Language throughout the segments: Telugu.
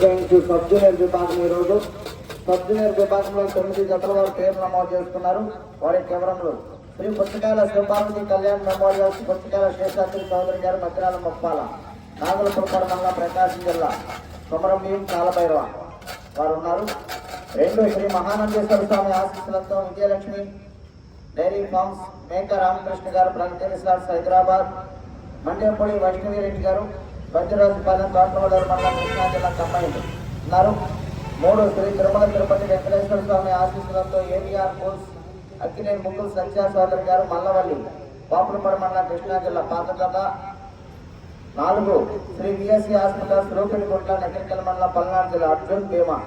సబ్ జూనియర్ విభాగం ఈరోజు సబ్ జూనియర్ విభాగంలో 9 జతల వారు పేరు నమోదు చేస్తున్నారు. వారి కేవలంలో శ్రీ పుచ్చకాయల శివపార్వతి కళ్యాణ్ మెమోరియల్స్, పుచ్చకాయల శేషాద్రి చౌదరి గారు, మధ్యరాల ముప్పాల, నాగులపురపాడు మండలం, ప్రకాశం జిల్లా, కొమరం భీం, కాలభైరవ వారు ఉన్నారు. 2 శ్రీ మహానందేశ్వర స్వామి ఆశీస్సులతో విజయలక్ష్మి డైరీ ఫార్మ్స్, మేక రామకృష్ణ గారు, ప్రగతి రిసార్ట్స్ హైదరాబాద్, మండేపూడి వైష్ణవిరెడ్డి గారు, వజ్రరాజుపాలెం, తోటవల్లూరు మండలం, కృష్ణా జిల్లా కంబైన్డ్ ఉన్నారు. 3 శ్రీ తిరుమల తిరుపతి వెంకటేశ్వర స్వామి ఆశీస్సులతో ఏవిఆర్ కోర్స్ అక్కినేని ముగ్గులు సత్యా సోదరి గారు, మల్లవల్లి, పాపులపాడు మండలం, కృష్ణా జిల్లా పాత జత. 4 శ్రీ విఎస్సి హాస్పిటల్స్, రూపిణిగుంట్ల, నెక్కరికల్ మండలం, పల్నాడు జిల్లా, అర్జున్ భీమా.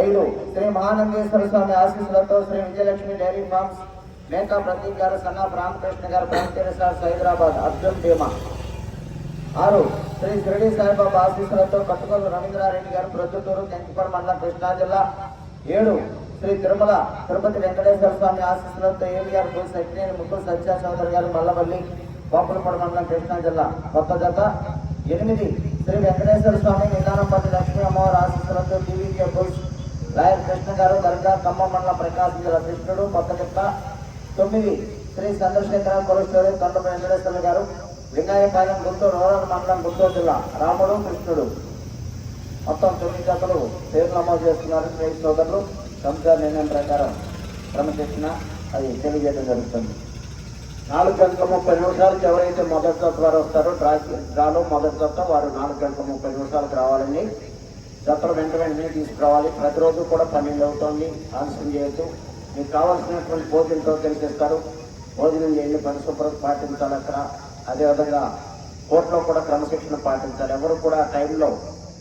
5 శ్రీ మహానందేశ్వర స్వామి ఆశీస్సులతో శ్రీ విజయలక్ష్మి డైరీ ఫార్మ్స్, మేకా ప్రదీప్ గారు, సన్నాఫ్ రామకృష్ణ గారు, ప్రగతి రిసార్ట్స్ హైదరాబాద్, అర్జున్ భీమా. 6 శ్రీ షిరిడి సాయిబాబా ఆశీస్సులతో కట్టుకొల్లు రవీంద్రారెడ్డి గారు, ప్రొద్దుటూరు, కెంకిపాడు మండలం, కృష్ణా జిల్లా. 7 శ్రీ తిరుమల తిరుపతి వెంకటేశ్వర స్వామి ఆశీస్సులతో ఏవిఆర్ కోర్స్ అక్కినేని ముగ్గురు సత్యా చౌదరి గారు, మల్లవల్లి, పాపులపాడు మండలం, కృష్ణా జిల్లా కొత్త జత. 8 శ్రీ వెంకటేశ్వర స్వామి నిదానంపల్లి లక్ష్మీ అమ్మవారి ఆశీస్సులతో టీవీకే కోర్స్ లాయర్ కృష్ణ గారు, దర్గా, ఖమ్మం మండలం, ప్రకాశం జిల్లా, కృష్ణుడు కొత్త జత. 9 శ్రీ చంద్రశేఖర కొలస్టోరీ, తొండప వెంకటేశ్వర గారు, లింగాయపాలెం, గుంటూరు రూరల్ మండలం, గుంటూరు జిల్లా, రాముడు, కృష్ణుడు. మొత్తం 9 జతలు పేరు నమోదు చేస్తున్నారు. రైతు సోదరులు సంసార నిర్ణయం ప్రకారం క్రమశిక్షణ అది తెలియజేయడం జరుగుతుంది. 4 గంటల 30 నిమిషాలకు ఎవరైతే మొదటి జత వారు వస్తారో డ్రాలో మొదటి జత వారు 4 గంటల 30 నిమిషాలకు రావాలండి. జతలు వెంటనే తీసుకురావాలి. ప్రతిరోజు కూడా 12 అవుతుంది. ఆలస్యం చేయొద్దు. మీకు కావాల్సినటువంటి భోజనంతో తెలిపిస్తారు. భోజనం చేయండి, పరిశుభ్రత పాటించాలి అక్కడ. అదేవిధంగా కోర్టులో కూడా క్రమశిక్షణ పాటించాలి. ఎవరు కూడా టైంలో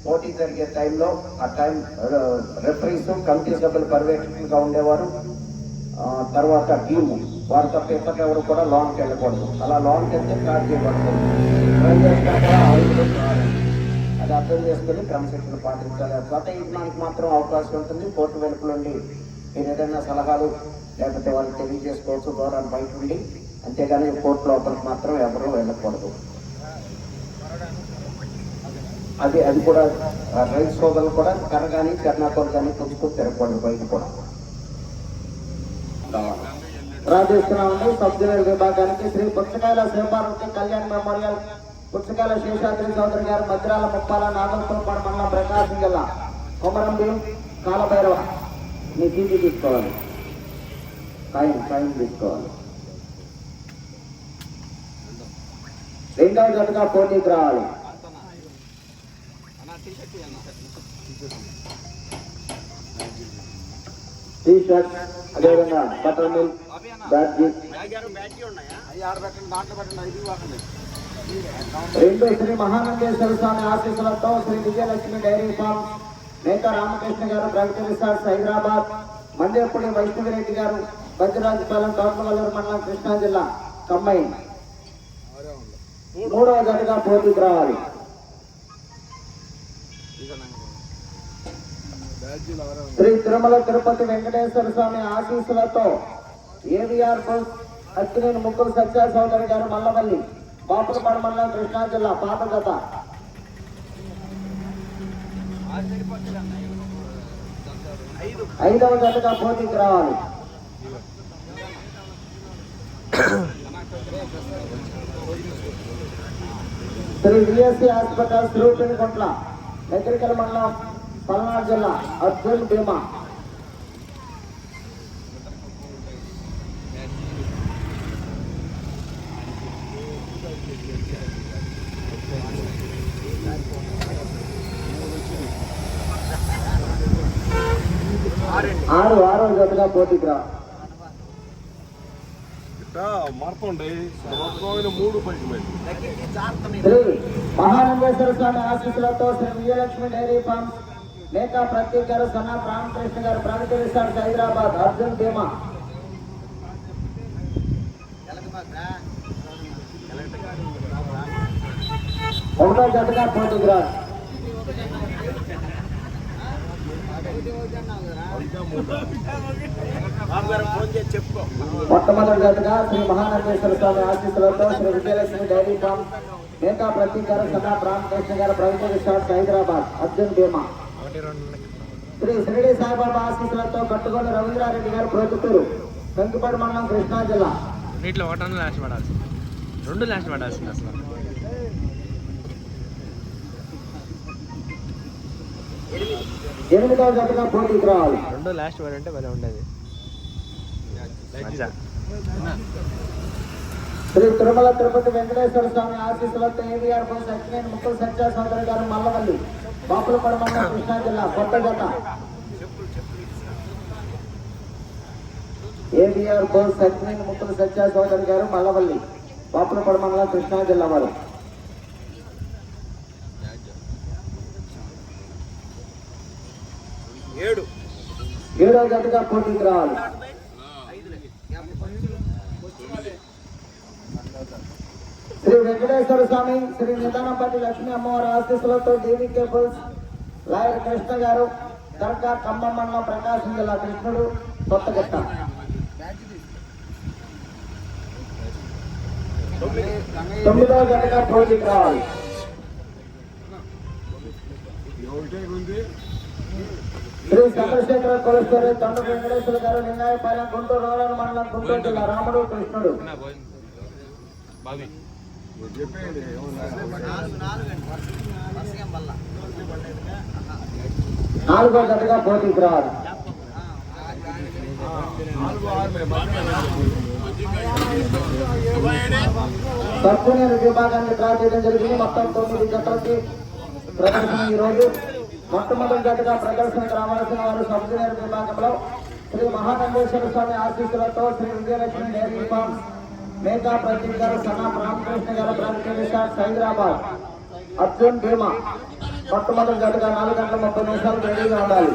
పోటీ జరిగే టైంలో ఆ టైం రెఫరీస్, కమిటీ సభ్యులు పర్యవేక్షకులుగా ఉండేవారు, తర్వాత టీము వారు తప్ప ఇతరులు ఎవరు కూడా లోన్కి వెళ్ళకూడదు. అలా లోన్కి వెళ్తే కార్డు చేయబడుతుంది. అది అర్థం చేసుకుని క్రమశిక్షణ పాటించాలి. స్వత యజ్ఞానికి మాత్రం అవకాశం ఉంటుంది. కోర్టు వెలుపులండి మీరు ఏదైనా సలహాలు లేకపోతే వాళ్ళు తెలియజేసుకోవచ్చు దూరాన్ని బయట ఉండి. అంతేగాని కోర్టు లోపలికి మాత్రం ఎవరూ వెళ్ళకూడదు. అది కూడా రైతు సోదరులు కూడా కర్ర కానీ కర్ణాటక కానీ పుచ్చుకొని తిరగకూడదు బయట కూడా. ప్రార్థిస్తున్నామండి. సబ్ జూనియర్ విభాగానికి శ్రీ పుచ్చకాయల శివపార్వతి కళ్యాణ్ మెమోరియల్, పుచ్చకాయల శేషాద్రి చౌదరి గారు, మధ్యరాల ముప్పాల, నాగలపురపాడు మండలం, ప్రకాశం జిల్లా, కొమరం భీం, కాలభైరవ. మీ చీటీ తీసుకోవాలి, సాయం తీసుకోవాలి. 2వ జతగా పోటీకి రావాలి. టీ షర్ట్, అదేవిధంగా బటర్ మిల్క్, బ్యాడ్జీ. 2 శ్రీ మహానందేశ్వర స్వామి ఆశీస్సులతో శ్రీ విజయలక్ష్మి డైరీ ఫార్మ్, మేక రామకృష్ణ గారు, ప్రగతి రిసార్ట్స్ హైదరాబాద్, మండేపూడి వైష్ణవిరెడ్డి గారు, వజ్రరాజుపాలెం, తోటవల్లూరు మండలం, కృష్ణా జిల్లా కంబైన్. 3వ జతగా పోటీకి రావాలి. శ్రీ తిరుమల తిరుపతి వెంకటేశ్వర స్వామి ఆశీస్సులతో ఏవిఆర్ కోర్స్ అక్కినేని ముగ్గురు సత్యా చౌదరి గారు, మల్లవల్లి, పాపులపాడు మండలం, కృష్ణా జిల్లా పాత జత. 5వ జతగా పోటీకి రావాలి. శ్రీ విఎస్సి హాస్పిటల్స్, రూపిణిగుంట్ల, నెక్కరికల్ మండలం, పల్నాడు జిల్లా, అర్జున్ భీమా. 6వ జతగా పోటీకి రా. శ్రీ మహానందేశ్వర స్వామి ఆశీస్సులతో శ్రీ విజయలక్ష్మి డైరీ ఫార్మ్స్, మేకా ప్రదీప్ గారు, సన్నాఫ్ రామకృష్ణ గారు, ప్రగతి రిసార్ట్స్ హైదరాబాద్, అర్జున్ భీమా. 1వ జతగా పోటీకి రా. మొట్టమొదటి జతగా శ్రీ మహానందేశ్వర స్వామి ఆశీస్సులతో శ్రీ విజయలక్ష్మి డైరీ ఫార్మ్, మేకా ప్రతీక్ గారు, సన్నా రామకృష్ణ గారు, ప్రైవేట్ రిసార్ట్స్ హైదరాబాద్, అర్జున్ భీమా. శ్రీ షిరిడి సాయిబాబా ఆశీస్సులతో కట్టుకొని రవీంద్రారెడ్డి గారు ప్రొద్దుటూరు, కంకిపాడు మండలం, కృష్ణా జిల్లా. వీటిలో ఒకటన్నా లాస్ట్ పడాల్సి, రెండు లాస్ట్ పడాల్సింది అసలు. ఎనిమిదవ జతగా పోటీకి రావాలి. రెండు లాస్ట్ పడి ఉంటే భలే ఉండేది. శ్రీ తిరుమల తిరుపతి వెంకటేశ్వర స్వామి ఆశీస్సులతో ఏవిఆర్ బోస్ అక్కినేని ముక్కుల సత్య సోదరి గారు, మల్లవల్లి, బాపులపాడు మండలం, కృష్ణా జిల్లా. కొత్త జత ఏవిఆర్ బోస్ అక్కినేని ముక్కుల సత్య సోదరి గారు, మల్లవల్లి, బాపులపాడు మండలం, కృష్ణా జిల్లా వారు. ఏడవ జతగా పోటీకి రావాలి. శ్రీ వెంకటేశ్వర స్వామి, శ్రీ నిదానంపల్లి లక్ష్మీ అమ్మవారి ఆశీస్సులతో డీవీ కేబుల్స్ లాయర్ కృష్ణ గారు, దర్గా ఖమ్మం మండలం, ప్రకాశం జిల్లా. కృష్ణుడు, కొత్తగట్ట. తొమ్మిదవ జతగా పోటీకి రావాలి. శ్రీ చంద్రశేఖర కొలెస్టరీ, తండ్రి వెంకటేశ్వర గారు, లింగాయపాలెం, గుంటూరు రూరల్ మండలం, గుంటూరు జిల్లా. రాముడు, కృష్ణుడు. నాలుగో జతగా పోటీకి రావాలి. సర్కునేరు విభాగాన్ని డ్రా చేయడం జరిగింది. మొత్తం 9 జతలకి ప్రదర్శన. ఈ రోజు మొట్టమొదటి జతగా ప్రదర్శనకు రావాల్సిన వారు సబ్ జూనియర్ విభాగంలో శ్రీ మహానందేశ్వర స్వామి ఆశీస్సులతో శ్రీ విజయలక్ష్మి డైరీ ఫార్మ్స్, మేకా ప్రతీక్ గారు, సన్నా రామకృష్ణ గారు, ప్రైవేట్ రిసార్ట్స్ హైదరాబాద్, అర్జున్ భీమా. మొట్టమొదటి జతగా 4 గంటల 30 నిమిషాలు రెడీగా ఉండాలి.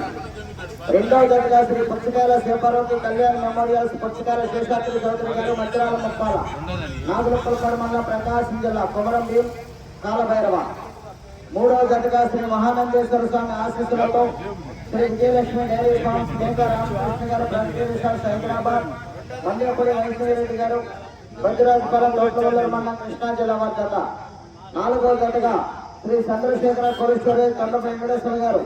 రెండవ జతగా శ్రీ పుచ్చకాయల శివపార్వతి కళ్యాణ్ మెమోరియల్స్, పుచ్చకాయల శేషాద్రి చౌదరి గారు, మధ్యరాల ముప్పాల, నాగులపల్లి మండలం, ప్రకాశం జిల్లా. కుమరం భీం, కాలభైరవ. మూడవ జతగా శ్రీ మహానందేశ్వర స్వామి ఆశీస్సులతో శ్రీ విజయలక్ష్మి డైరీ ఫార్మ్స్, మేకా రామకృష్ణ గారు, ప్రైవేట్ రిసార్ట్స్ హైదరాబాద్, మండలపూడి వైష్ణవిరెడ్డి గారు, వజ్రాజపాలెం, లోకవల్లి మండలం, కృష్ణా జిల్లా వారి జత. నాలుగవ జతగా శ్రీ చంద్రశేఖర కొలెస్టరీ, తండ్రి వెంకటేశ్వర గారు,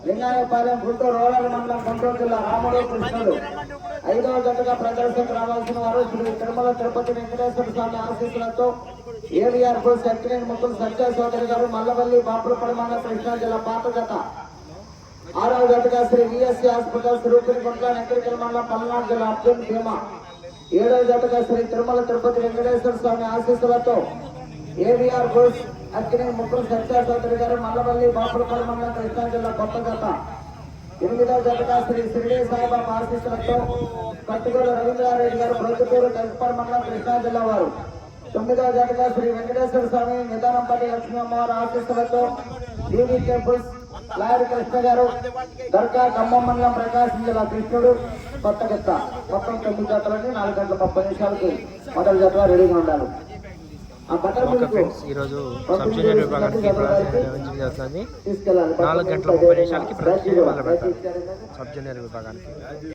లింగాయపాలెం, గుంటూరు రూరల్ మండలం, గుంటూరు జిల్లా. రాముడు, కృష్ణుడు. ఐదవ జతగా ప్రదర్శనకు రావాల్సిన వారు శ్రీ తిరుమల తిరుపతి వెంకటేశ్వర స్వామి ఆశీస్సులతో ఏవిఆర్ బోస్ అక్కినేని ముక్కుల సత్య సోదరి గారు, మల్లవల్లి, బాపులపాడు మండలం, కృష్ణా జిల్లా. పాత జత. ఆరవ జతగా శ్రీ విఎస్సి హాస్పిటల్స్, రూపిరిగుంట్ల, నెక్కరికల్ మండలం, పల్నాడు జిల్లా. అర్జున్ భీమా. ఏడవ జతగా శ్రీ తిరుమల తిరుపతి వెంకటేశ్వర స్వామి ఆశీస్సులతో ఏవిఆర్ బోస్ అక్కినేని ముక్కుల సత్య సోదరి గారు, మల్లవల్లి, బాపులపాడు మండలం, కృష్ణా జిల్లా. కొత్త జత. ఎనిమిదవ జతగా శ్రీ షిరిడి సాయిబాబా ఆశీస్సులతో కట్టుగోలు రవీంద్రారెడ్డి గారు, ప్రొద్దుటూరు, కంకిపాడు మండలం, కృష్ణా జిల్లా వారు. తొమ్మిదవ జతగా శ్రీ వెంకటేశ్వర స్వామి, నిదానంపల్లి లక్ష్మీ అమ్మవారి ఆశీస్సులతో డీవీ కేబుల్స్ లాయర్ కృష్ణ గారు, దర్గా ఖమ్మం మండలం, ప్రకాశం జిల్లా. కృష్ణుడు, కొత్తగట్ట. మొత్తం 9 జతలని 4 గంటల 30 నిమిషాలకి మొదటి జతగా రెడీగా ఉండాలి. ఈరోజు సబ్ జూనియర్ విభాగానికి తీసుకెళ్ళాలి. 4 గంటల 30 నిమిషాలకి ప్రదర్శన మొదలు పెడతారు సబ్ జూనియర్ విభాగానికి.